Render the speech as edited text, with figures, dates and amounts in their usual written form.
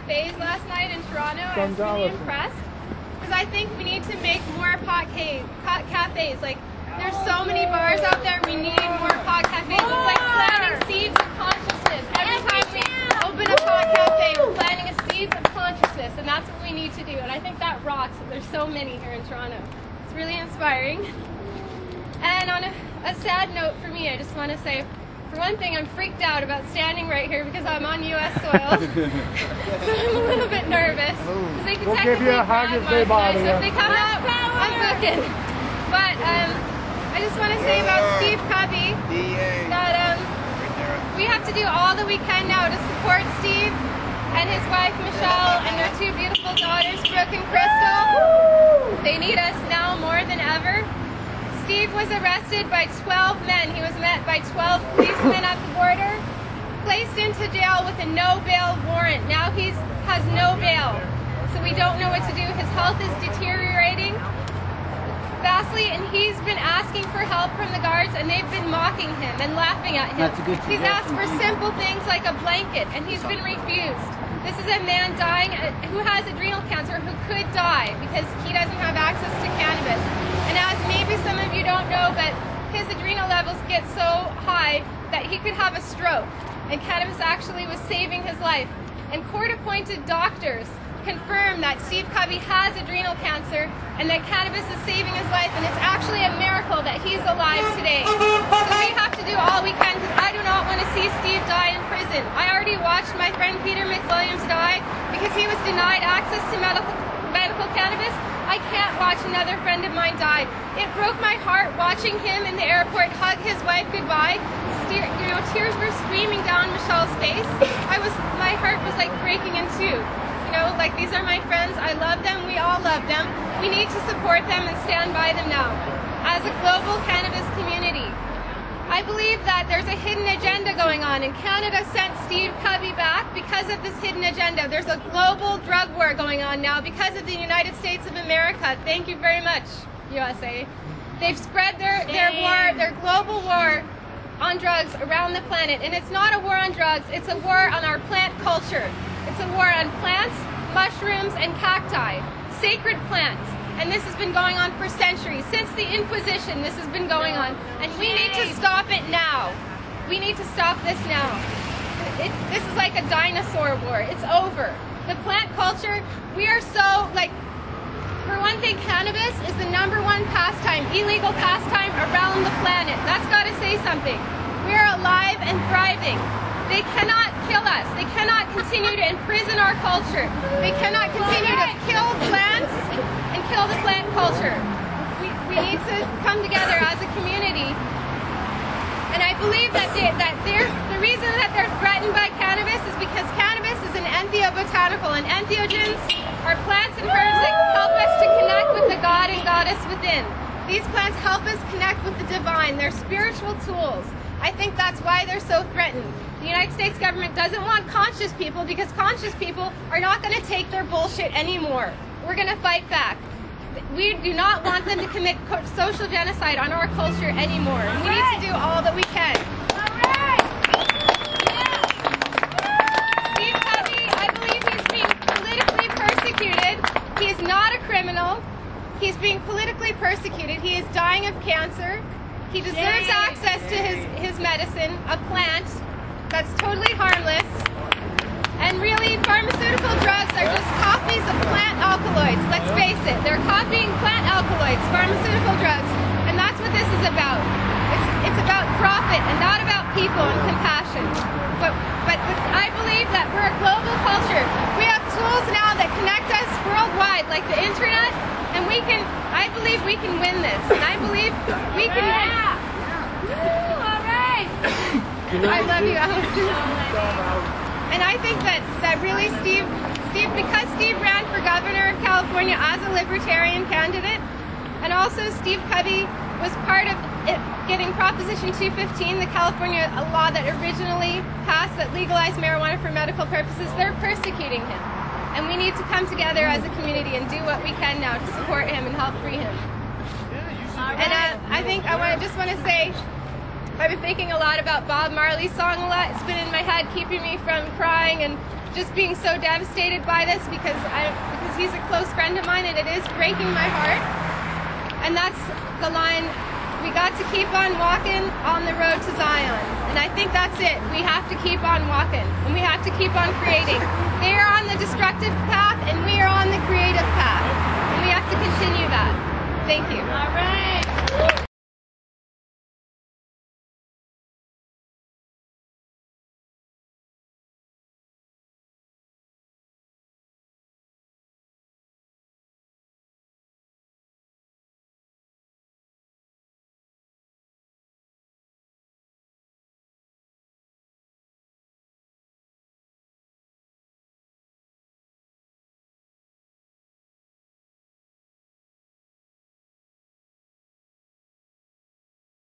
cafes last night in Toronto. I was really impressed because I think we need to make more pot cafes. Like, there's so many bars out there. We need more pot cafes. It's like planting seeds of consciousness. Every time we open a pot cafe, we're planting a seeds of consciousness, and that's what we need to do. And I think that rocks. There's so many here in Toronto. It's really inspiring. And on a sad note for me, I just want to say, for one thing, I'm freaked out about standing right here because I'm on U.S. soil. So I'm a little bit nervous. They can give you a hug if they bother you. So if they come up, I'm looking. But I just want to say about Steve Covey that we have to do all that we can now to support Steve and his wife Michelle and their two beautiful daughters, Brooke and Crystal. They need us now more than ever. Steve was arrested by 12 men. He was met by 12 policemen at the border, placed into jail with a no-bail warrant. Now he has no bail, so we don't know what to do. His health is deteriorating vastly, and he's been asking for help from the guards, and they've been mocking him and laughing at him. He's asked for simple things like a blanket, and he's been refused. This is a man dying who has adrenal cancer, who could die because he doesn't have access to cannabis. And as maybe some of you don't know, but his adrenal levels get so high that he could have a stroke. And cannabis actually was saving his life. And court-appointed doctors confirm that Steve Covey has adrenal cancer and that cannabis is saving his life. And it's actually a miracle that he's alive today. So we have to do all we can, because I do not want to see Steve die in prison. I already watched my friend Peter McWilliams die because he was denied access to medical cannabis. I can't watch another friend of mine die. It broke my heart watching him in the airport hug his wife goodbye. Tears were streaming down Michelle's face. My heart was like breaking in two. Like, these are my friends. I love them. We all love them. We need to support them and stand by them now. As a global cannabis community, I believe that there's a hidden agenda going on, and Canada sent Steve Covey back because of this hidden agenda. There's a global drug war going on now because of the United States of America. Thank you very much, USA. They've spread their global war on drugs around the planet, and it's not a war on drugs, it's a war on our plant culture. It's a war on plants, mushrooms, and cacti, sacred plants. And this has been going on for centuries. Since the Inquisition, this has been going on. And we need to stop it now. We need to stop this now. This is like a dinosaur war. It's over. The plant culture, we are so, for one thing, cannabis is the #1 pastime, illegal pastime around the planet. That's got to say something. We are alive and thriving. They cannot kill us. They cannot continue to imprison our culture. They cannot continue to kill plants and kill the plant culture. We need to come together as a community. And I believe that the reason that they're threatened by cannabis is because cannabis is an entheobotanical, and entheogens are plants and herbs that help us to connect with the God and Goddess within. These plants help us connect with the divine. They're spiritual tools. I think that's why they're so threatened. The United States government doesn't want conscious people because conscious people are not going to take their bullshit anymore. We're going to fight back. We do not want them to commit social genocide on our culture anymore. We need to do all that we can. Steve Covey, I believe he's being politically persecuted. He is not a criminal. He's being politically persecuted. He is dying of cancer. He deserves access to his medicine, a plant that's totally harmless. And really, pharmaceutical drugs are just copies of plant alkaloids. Let's face it, they're copying plant alkaloids, pharmaceutical drugs, and that's what this is about. It's about profit and not about people and compassion. But I believe that we're a global culture. We have tools now that connect us worldwide, like the internet, and I believe we can win this. And I believe we can win. All right. I love you, Alex. And I think that really because Steve ran for governor of California as a libertarian candidate, and also Steve Covey was part of getting Proposition 215, the California law that originally passed that legalized marijuana for medical purposes, they're persecuting him. And we need to come together as a community and do what we can now to support him and help free him. And I just want to say, I've been thinking a lot about Bob Marley's song a lot. It's been in my head, keeping me from crying and just being so devastated by this because he's a close friend of mine, and it is breaking my heart. And that's the line. We got to keep on walking on the road to Zion. And I think that's it. We have to keep on walking, and we have to keep on creating. They are on the destructive path, and we are on the creative path. And we have to continue that. Thank you. All right.